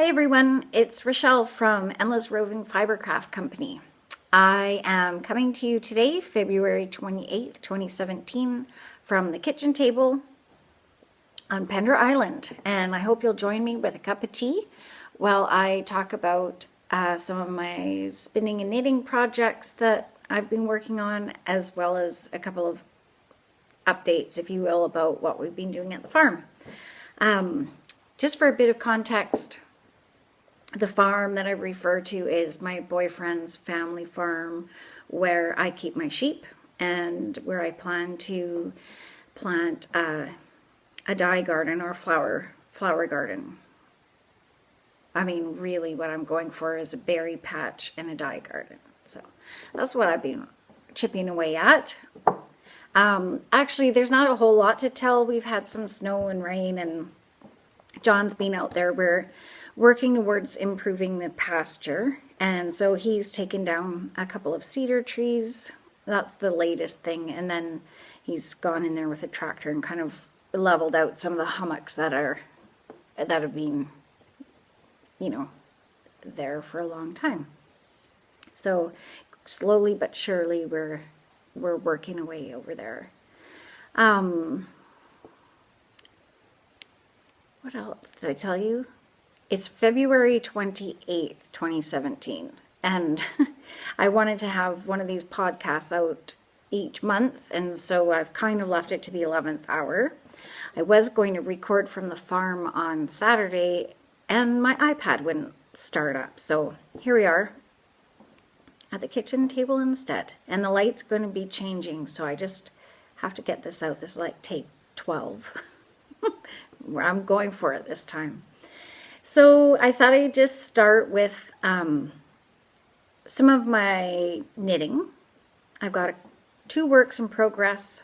Hi everyone, it's Rochelle from Endless Roving Fibercraft Company. I am coming to you today, February 28th, 2017, from the kitchen table on Pender Island, and I hope you'll join me with a cup of tea while I talk about some of my spinning and knitting projects that I've been working on, as well as a couple of updates, if you will, about what we've been doing at the farm. Just for a bit of context, the farm that I refer to is my boyfriend's family farm, where I keep my sheep and where I plan to plant a dye garden or flower garden. I mean, really what I'm going for is a berry patch and a dye garden. So that's what I've been chipping away at. Actually, there's not a whole lot to tell. We've had some snow and rain, and John's been out there. We're working towards improving the pasture, and so he's taken down a couple of cedar trees. That's the latest thing, and then he's gone in there with a tractor and kind of leveled out some of the hummocks that have been, you know, there for a long time. So slowly but surely we're working away over there. What else did I tell you? It's February 28th, 2017, and I wanted to have one of these podcasts out each month, and so I've kind of left it to the 11th hour. I was going to record from the farm on Saturday, and my iPad wouldn't start up, so here we are at the kitchen table instead, and the light's going to be changing, so I just have to get this out. This is like take 12. I'm going for it this time. So I thought I'd just start with some of my knitting. I've got two works in progress.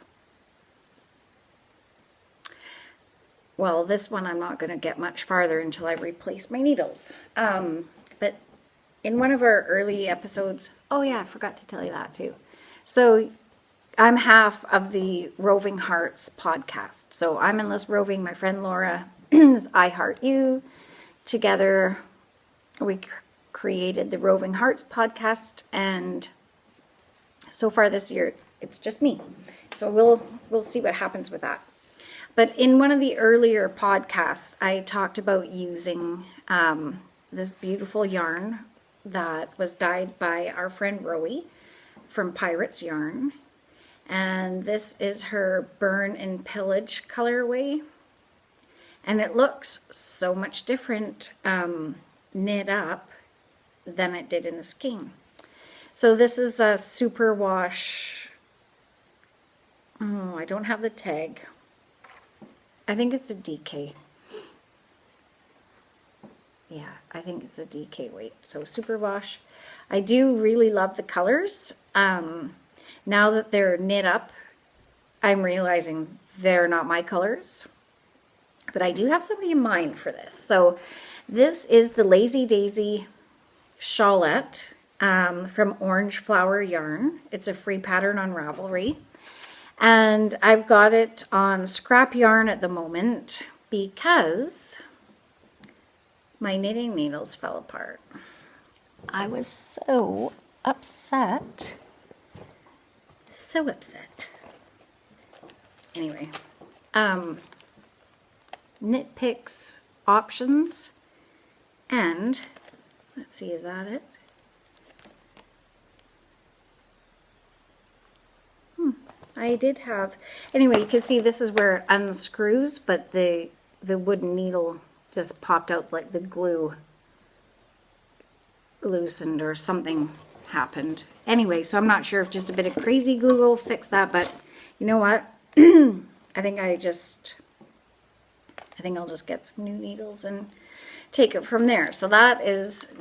Well, this one I'm not going to get much farther until I replace my needles. But in one of our early episodes, oh yeah, I forgot to tell you that too. So I'm half of the Roving Hearts podcast. So I'm Endless Roving, my friend Laura is I Heart You. Together we created the Roving Hearts podcast, and so far this year it's just me. So we'll see what happens with that. But in one of the earlier podcasts, I talked about using this beautiful yarn that was dyed by our friend Rowie from Pirates Yarn. And this is her Burn and Pillage colorway. And it looks so much different knit up than it did in the skein. So this is a superwash. Oh, I don't have the tag. I think it's a DK. Yeah, I think it's a DK weight. So superwash. I do really love the colors. Now that they're knit up, I'm realizing they're not my colors. But I do have something in mind for this. So this is the Lazy Daisy Shawlette from Orange Flower Yarn. It's a free pattern on Ravelry. And I've got it on scrap yarn at the moment because my knitting needles fell apart. I was so upset. So upset. Anyway, knit picks options, and let's see, is that it? I did have, anyway, you can see this is where it unscrews, but the wooden needle just popped out, like the glue loosened or something happened. Anyway, so I'm not sure if just a bit of crazy glue will fix that, but you know what? I think I'll just get some new needles and take it from there. So that is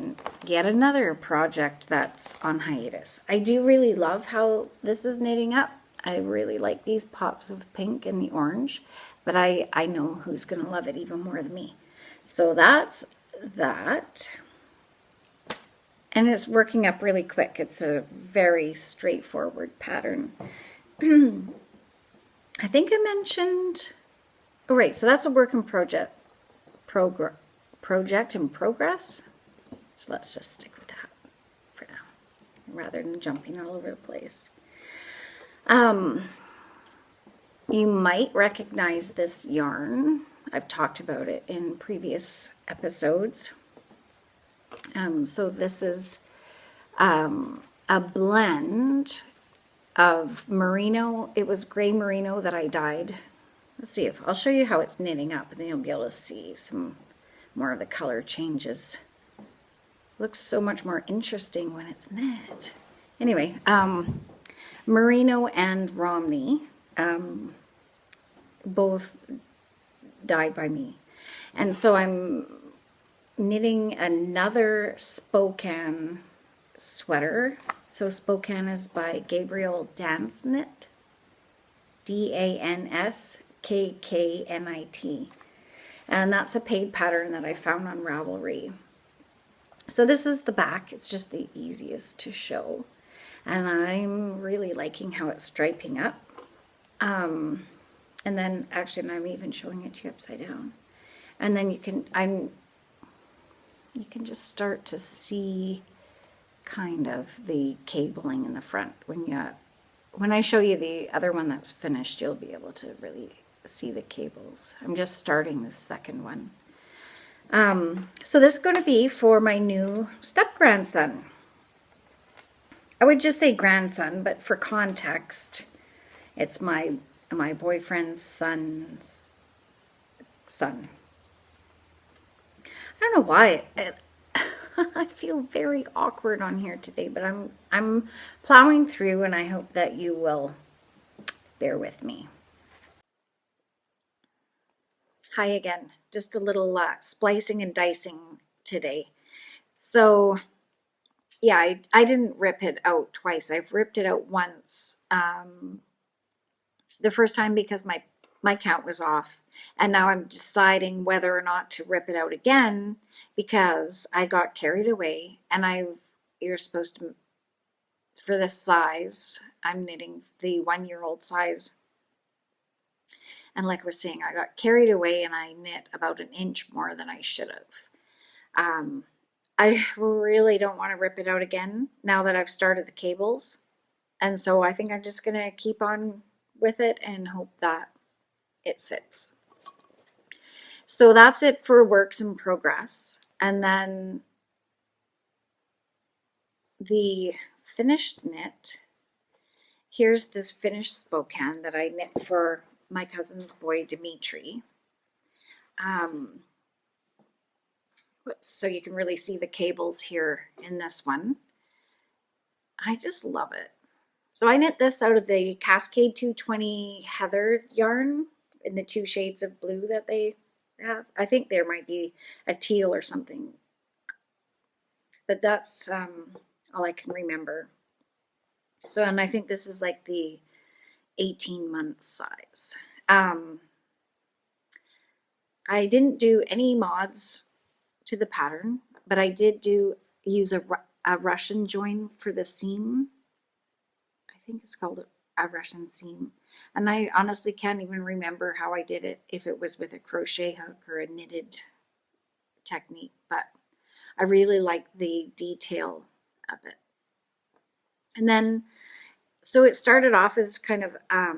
yet another project that's on hiatus. I do really love how this is knitting up. I really like these pops of pink and the orange, but I know who's going to love it even more than me. So that's that. And it's working up really quick. It's a very straightforward pattern. I think I mentioned, oh right, so that's a work in progress project in progress. So let's just stick with that for now, rather than jumping all over the place. You might recognize this yarn. I've talked about it in previous episodes. So this is a blend of merino. It was gray merino that I dyed. Let's see if I'll show you how it's knitting up, and then you'll be able to see some more of the color changes. Looks so much more interesting when it's knit. Anyway, merino and Romney, both dyed by me. And so I'm knitting another Spokane sweater. So Spokane is by Gabriel Dansnit, Danskknit. And that's a paid pattern that I found on Ravelry. So this is the back. It's just the easiest to show. And I'm really liking how it's striping up. And then actually I'm even showing it to you upside down. And then you can just start to see kind of the cabling in the front. When I show you the other one that's finished, you'll be able to really see the cables. I'm just starting the second one. So this is going to be for my new step-grandson. I would just say grandson, but for context, it's my boyfriend's son's son. I don't know why I feel very awkward on here today, but I'm plowing through, and I hope that you will bear with me. Hi again. Just a little splicing and dicing today. So yeah, I didn't rip it out twice. I've ripped it out once. The first time because my count was off, and now I'm deciding whether or not to rip it out again because I got carried away. And you're supposed to, for this size, I'm knitting the 1-year-old size. And like I was saying, I got carried away and I knit about an inch more than I should have. I really don't want to rip it out again now that I've started the cables. And so I think I'm just going to keep on with it and hope that it fits. So that's it for works in progress. And then the finished knit. Here's this finished Spokane that I knit for my cousin's boy, Dimitri. So you can really see the cables here in this one. I just love it. So I knit this out of the Cascade 220 Heather yarn in the 2 shades of blue that they have. I think there might be a teal or something, but that's all I can remember. So, and I think this is like the 18-month size. I didn't do any mods to the pattern, but I did use a Russian join for the seam. I think it's called a Russian seam. And I honestly can't even remember how I did it, if it was with a crochet hook or a knitted technique, but I really like the detail of it. And then, so it started off as kind of a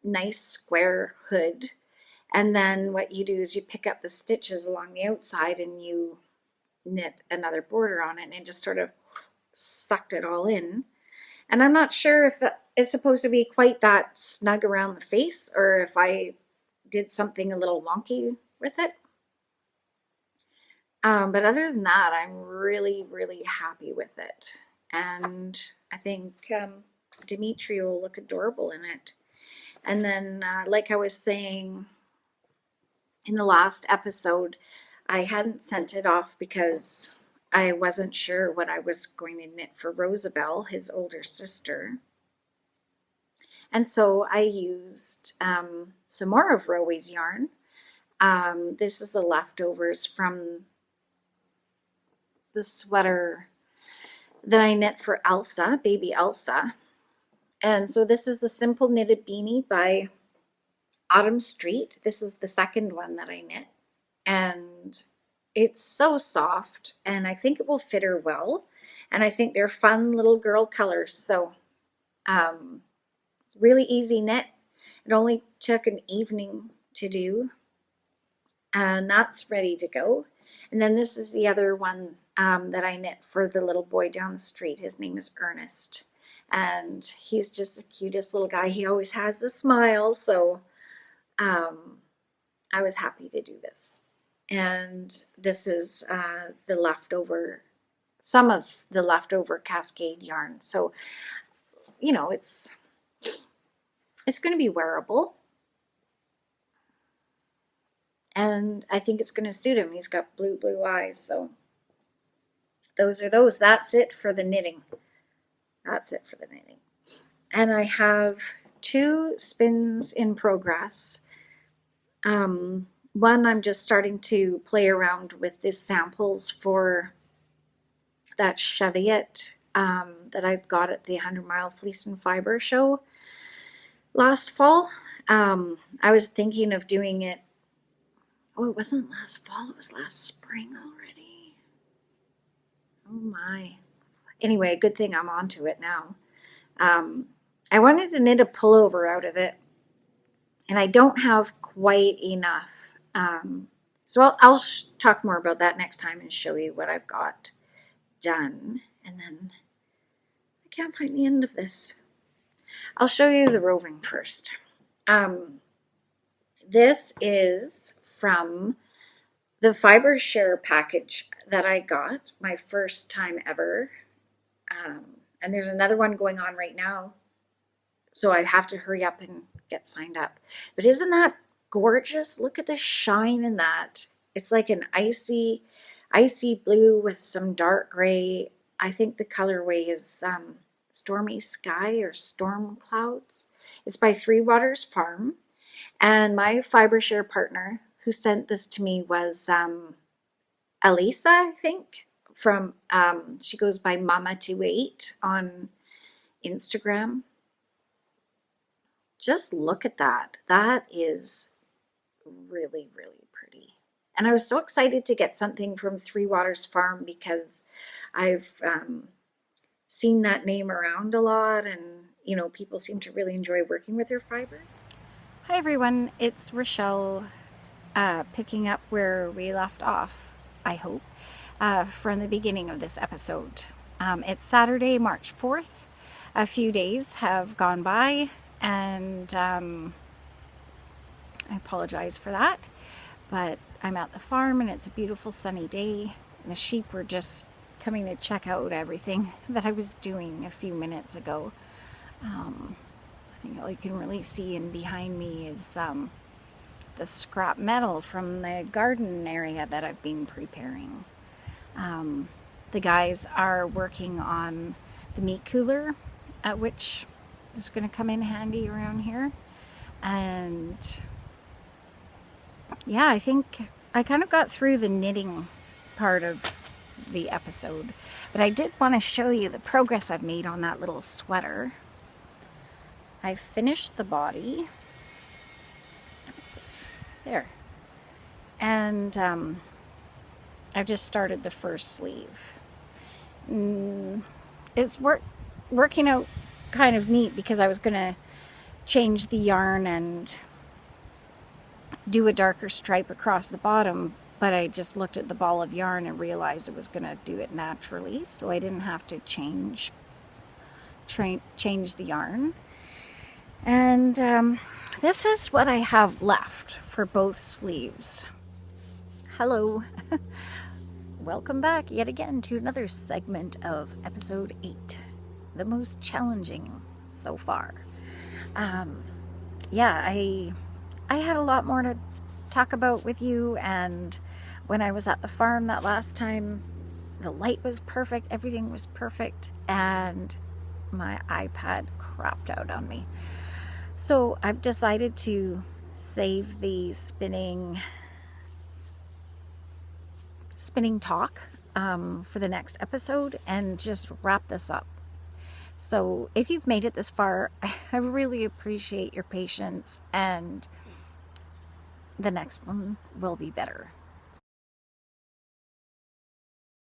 nice square hood. And then what you do is you pick up the stitches along the outside and you knit another border on it, and it just sort of sucked it all in. And I'm not sure if it's supposed to be quite that snug around the face or if I did something a little wonky with it. But other than that, I'm really, really happy with it. And I think Dimitri will look adorable in it. And then, like I was saying in the last episode, I hadn't sent it off because I wasn't sure what I was going to knit for Rosabelle, his older sister. And so I used some more of Rowe's yarn. This is the leftovers from the sweater that I knit for Elsa, baby Elsa. And so this is the Simple Knitted Beanie by Autumn Street. This is the second one that I knit. and it's so soft, and I think it will fit her well. And I think they're fun little girl colors. So really easy knit. It only took an evening to do, and that's ready to go. And then this is the other one that I knit for the little boy down the street. His name is Ernest, and he's just the cutest little guy. He always has a smile, so I was happy to do this. And this is the leftover, some of the leftover Cascade yarn. So, you know, it's going to be wearable. And I think it's going to suit him. He's got blue eyes. So those are those. That's it for the knitting. That's it for the knitting. And I have 2 spins in progress. One, I'm just starting to play around with the samples for that Cheviot that I've got at the 100 Mile Fleece and Fiber show last fall. I was thinking of doing it. Oh, it wasn't last fall, it was last spring already. Oh my. Anyway, good thing I'm onto it now. I wanted to knit a pullover out of it, and I don't have quite enough. So I'll talk more about that next time and show you what I've got done. And then I can't find the end of this. I'll show you the roving first. This is from the Fiber Share package that I got, my first time ever. And there's another one going on right now, so I have to hurry up and get signed up. But isn't that gorgeous? Look at the shine in that. It's like an icy blue with some dark gray. I think the colorway is Stormy Sky or Storm Clouds. It's by Three Waters Farm. And my FiberShare partner who sent this to me was Elisa, I think, from, she goes by Mama28 on Instagram. Just look at that. That is really, really pretty. And I was so excited to get something from Three Waters Farm because I've seen that name around a lot, and you know, people seem to really enjoy working with their fiber. Hi everyone, it's Rochelle picking up where we left off, I hope, from the beginning of this episode. It's Saturday, March 4th. A few days have gone by, and I apologize for that, but I'm at the farm and it's a beautiful sunny day. And the sheep were just coming to check out everything that I was doing a few minutes ago. I think all you can really see in behind me is the scrap metal from the garden area that I've been preparing. The guys are working on the meat cooler, which is going to come in handy around here. And yeah, I think I kind of got through the knitting part of the episode, but I did want to show you the progress I've made on that little sweater. I finished the body. Oops, there. And I've just started the first sleeve. It's working out kind of neat because I was going to change the yarn and do a darker stripe across the bottom, but I just looked at the ball of yarn and realized it was going to do it naturally, so I didn't have to change the yarn. And this is what I have left for both sleeves. Hello. Welcome back yet again to another segment of episode 8, the most challenging so far. Yeah, I had a lot more to talk about with you, and when I was at the farm that last time, the light was perfect, everything was perfect, and my iPad crapped out on me. So I've decided to save the spinning talk for the next episode and just wrap this up. So if you've made it this far, I really appreciate your patience, and the next one will be better.